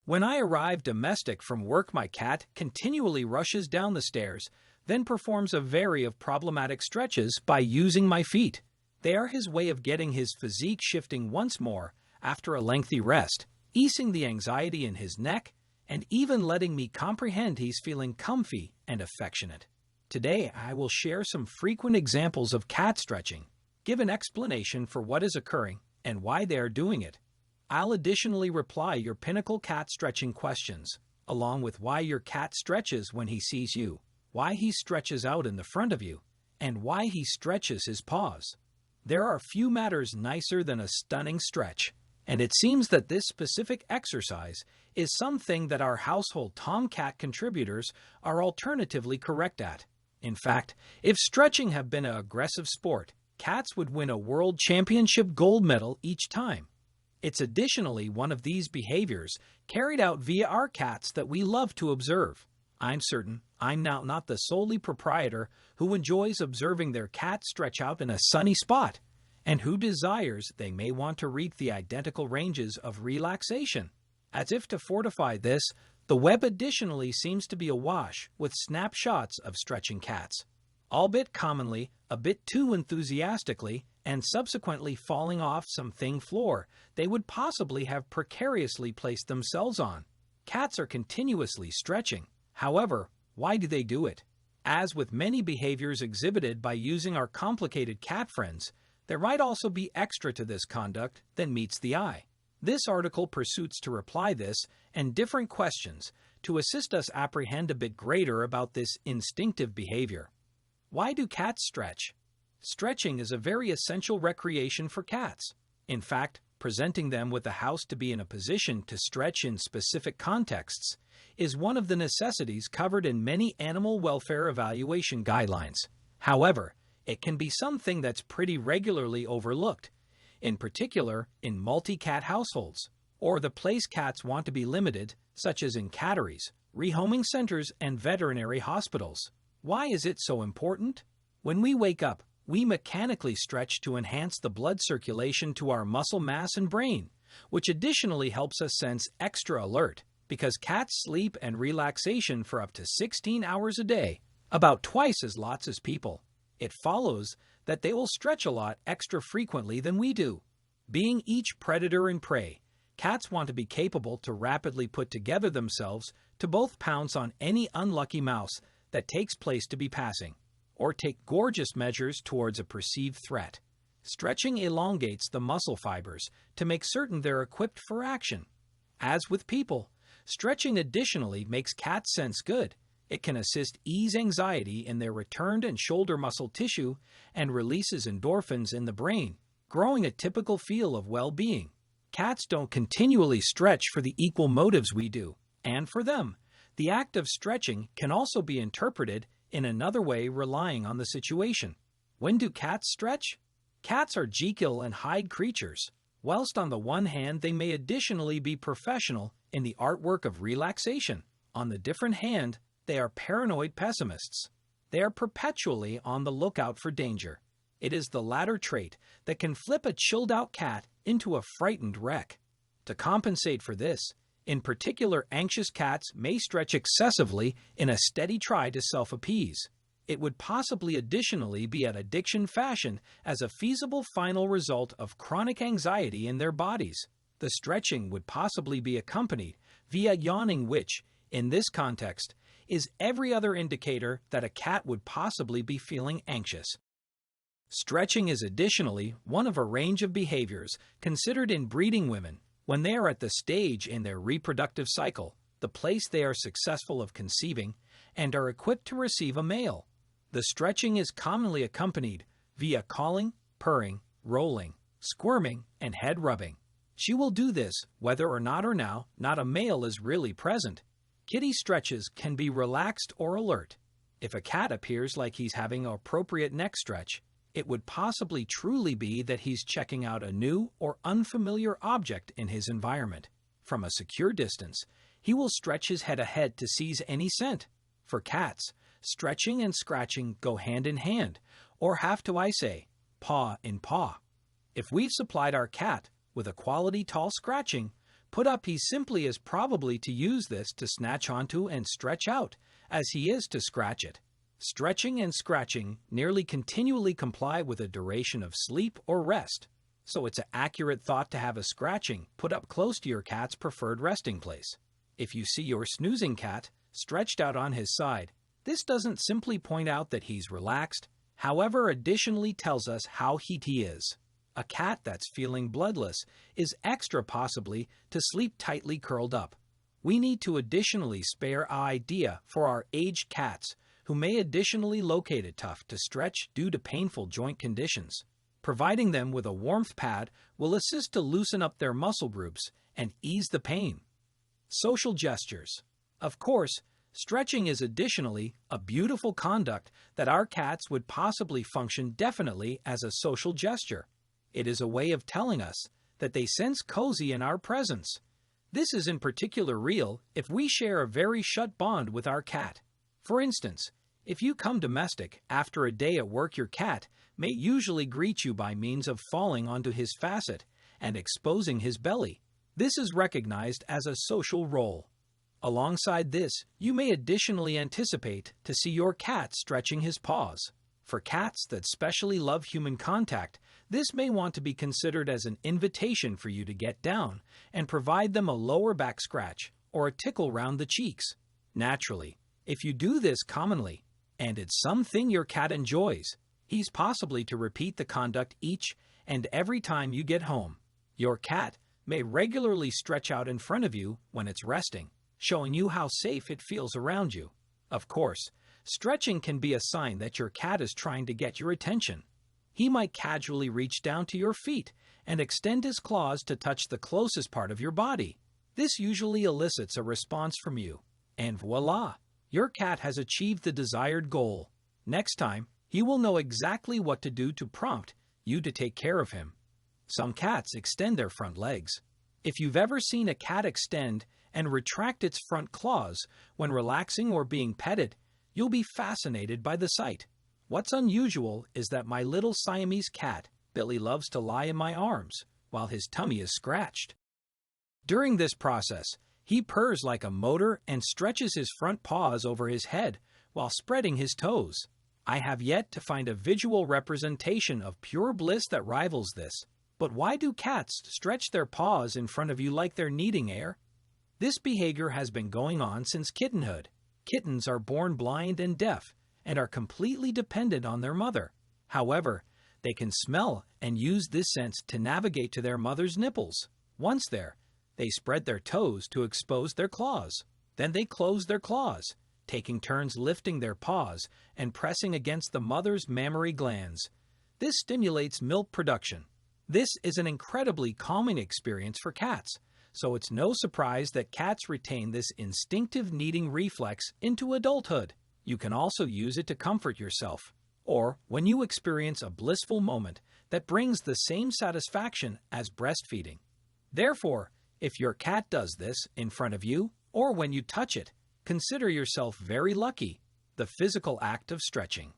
When I arrive domestic from work, my cat continually rushes down the stairs, then performs a variety of problematic stretches by using my feet. They are his way of getting his physique shifting once more after a lengthy rest, easing the anxiety in his neck, and even letting me comprehend he's feeling comfy and affectionate. Today, I will share some frequent examples of cat stretching, give an explanation for what is occurring and why they are doing it. I'll additionally reply your pinnacle cat stretching questions, along with why your cat stretches when he sees you, why he stretches out in the front of you, and why he stretches his paws. There are few matters nicer than a stunning stretch, and it seems that this specific exercise is something that our household Tomcat contributors are alternatively correct at. In fact, if stretching had been an aggressive sport, cats would win a world championship gold medal each time. It's additionally one of these behaviors carried out via our cats that we love to observe. I'm certain I'm now not the solely proprietor who enjoys observing their cat stretch out in a sunny spot, and who desires they may want to reach the identical ranges of relaxation. As if to fortify this, the web additionally seems to be awash with snapshots of stretching cats, albeit commonly a bit too enthusiastically, and subsequently falling off some thin floor they would possibly have precariously placed themselves on. Cats are continuously stretching. However, why do they do it? As with many behaviors exhibited by using our complicated cat friends, there might also be extra to this conduct than meets the eye. This article pursues to reply this and different questions to assist us apprehend a bit greater about this instinctive behavior. Why do cats stretch? Stretching is a very essential recreation for cats. In fact, presenting them with a house to be in a position to stretch in specific contexts is one of the necessities covered in many animal welfare evaluation guidelines. However, it can be something that's pretty regularly overlooked, in particular in multi-cat households, or the place cats want to be limited, such as in catteries, rehoming centers, and veterinary hospitals. Why is it so important? When we wake up, we mechanically stretch to enhance the blood circulation to our muscle mass and brain, which additionally helps us sense extra alert because cats sleep and relaxation for up to 16 hours a day, about twice as lots as people. It follows that they will stretch a lot extra frequently than we do. Being each predator and prey, cats want to be capable to rapidly put together themselves to both pounce on any unlucky mouse that takes place to be passing, or take gorgeous measures towards a perceived threat. Stretching elongates the muscle fibers to make certain they're equipped for action. As with people, stretching additionally makes cats sense good. It can assist ease anxiety in their returned and shoulder muscle tissue and releases endorphins in the brain, growing a typical feel of well-being. Cats don't continually stretch for the equal motives we do, and for them, the act of stretching can also be interpreted in another way relying on the situation. When do cats stretch? Cats are Jekyll and Hyde creatures. Whilst on the one hand they may additionally be professional in the artwork of relaxation, on the different hand they are paranoid pessimists. They are perpetually on the lookout for danger. It is the latter trait that can flip a chilled-out cat into a frightened wreck. To compensate for this, in particular, anxious cats may stretch excessively in a steady try to self-appease. It would possibly additionally be an addiction fashion as a feasible final result of chronic anxiety in their bodies. The stretching would possibly be accompanied via yawning, which, in this context, is every other indicator that a cat would possibly be feeling anxious. Stretching is additionally one of a range of behaviors considered in breeding women when they are at the stage in their reproductive cycle, the place they are successful of conceiving, and are equipped to receive a male. The stretching is commonly accompanied via calling, purring, rolling, squirming, and head rubbing. She will do this whether or not a male is really present. Kitty stretches can be relaxed or alert. If a cat appears like he's having an appropriate neck stretch, it would possibly truly be that he's checking out a new or unfamiliar object in his environment. From a secure distance, he will stretch his head ahead to seize any scent. For cats, stretching and scratching go hand in hand, or have to I say, paw in paw. If we've supplied our cat with a quality tall scratching, Put up, he simply is probably to use this to snatch onto and stretch out, as he is to scratch it. Stretching and scratching nearly continually comply with a duration of sleep or rest, so it's an accurate thought to have a scratching put up close to your cat's preferred resting place. If you see your snoozing cat stretched out on his side, this doesn't simply point out that he's relaxed, however additionally tells us how he is. A cat that's feeling bloodless is extra possibly to sleep tightly curled up. We need to additionally spare our idea for our aged cats who may additionally locate it tough to stretch due to painful joint conditions. Providing them with a warmth pad will assist to loosen up their muscle groups and ease the pain. Social gestures. Of course, stretching is additionally a beautiful conduct that our cats would possibly function definitely as a social gesture. It is a way of telling us that they sense cozy in our presence. This is in particular real if we share a very shut bond with our cat. For instance, if you come domestic after a day at work, your cat may usually greet you by means of falling onto his facet and exposing his belly. This is recognized as a social role. Alongside this, you may additionally anticipate to see your cat stretching his paws. For cats that specially love human contact, this may want to be considered as an invitation for you to get down and provide them a lower back scratch or a tickle round the cheeks. Naturally, if you do this commonly, and it's something your cat enjoys, he's possibly to repeat the conduct each and every time you get home. Your cat may regularly stretch out in front of you when it's resting, showing you how safe it feels around you. Of course, stretching can be a sign that your cat is trying to get your attention. He might casually reach down to your feet and extend his claws to touch the closest part of your body. This usually elicits a response from you, and voila! Your cat has achieved the desired goal. Next time, he will know exactly what to do to prompt you to take care of him. Some cats extend their front legs. If you've ever seen a cat extend and retract its front claws when relaxing or being petted, you'll be fascinated by the sight. What's unusual is that my little Siamese cat, Billy, loves to lie in my arms while his tummy is scratched. During this process, he purrs like a motor and stretches his front paws over his head while spreading his toes. I have yet to find a visual representation of pure bliss that rivals this. But why do cats stretch their paws in front of you like they're needing air? This behavior has been going on since kittenhood. Kittens are born blind and deaf and are completely dependent on their mother. However, they can smell and use this sense to navigate to their mother's nipples. Once there, they spread their toes to expose their claws. Then they close their claws, taking turns lifting their paws and pressing against the mother's mammary glands. This stimulates milk production. This is an incredibly calming experience for cats, so it's no surprise that cats retain this instinctive kneading reflex into adulthood. You can also use it to comfort yourself, or when you experience a blissful moment that brings the same satisfaction as breastfeeding. Therefore, if your cat does this in front of you or when you touch it, consider yourself very lucky. The physical act of stretching.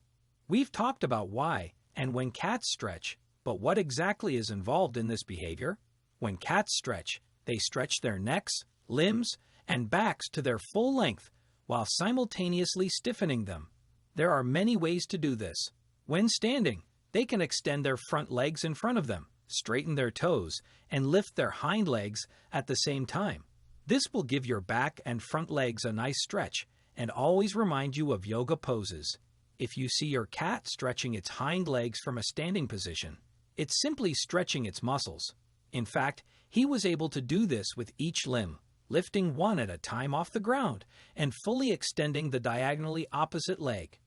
We've talked about why and when cats stretch, but what exactly is involved in this behavior? When cats stretch, they stretch their necks, limbs, and backs to their full length while simultaneously stiffening them. There are many ways to do this. When standing, they can extend their front legs in front of them, straighten their toes, and lift their hind legs at the same time. This will give your back and front legs a nice stretch and always remind you of yoga poses. If you see your cat stretching its hind legs from a standing position, it's simply stretching its muscles. In fact, he was able to do this with each limb, lifting one at a time off the ground and fully extending the diagonally opposite leg.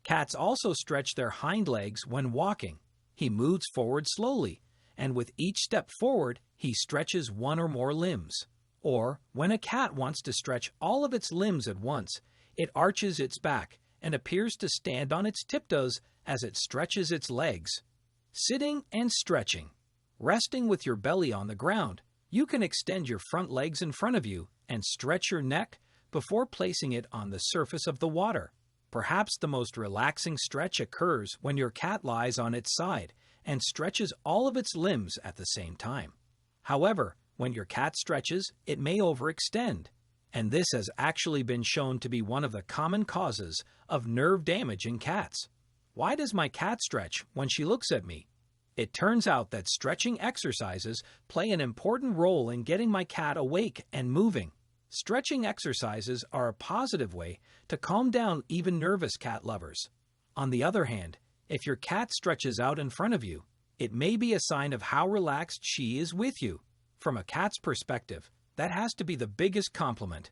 Cats also stretch their hind legs when walking. He moves forward slowly, and with each step forward, he stretches one or more limbs. Or, when a cat wants to stretch all of its limbs at once, it arches its back and appears to stand on its tiptoes as it stretches its legs. Sitting and stretching. Resting with your belly on the ground, you can extend your front legs in front of you and stretch your neck before placing it on the surface of the water. Perhaps the most relaxing stretch occurs when your cat lies on its side and stretches all of its limbs at the same time. However, When your cat stretches, it may overextend, and this has actually been shown to be one of the common causes of nerve damage in cats. Why does my cat stretch when she looks at me? It turns out that stretching exercises play an important role in getting my cat awake and moving. Stretching exercises are a positive way to calm down even nervous cat lovers. On the other hand, if your cat stretches out in front of you, it may be a sign of how relaxed she is with you. From a cat's perspective, that has to be the biggest compliment.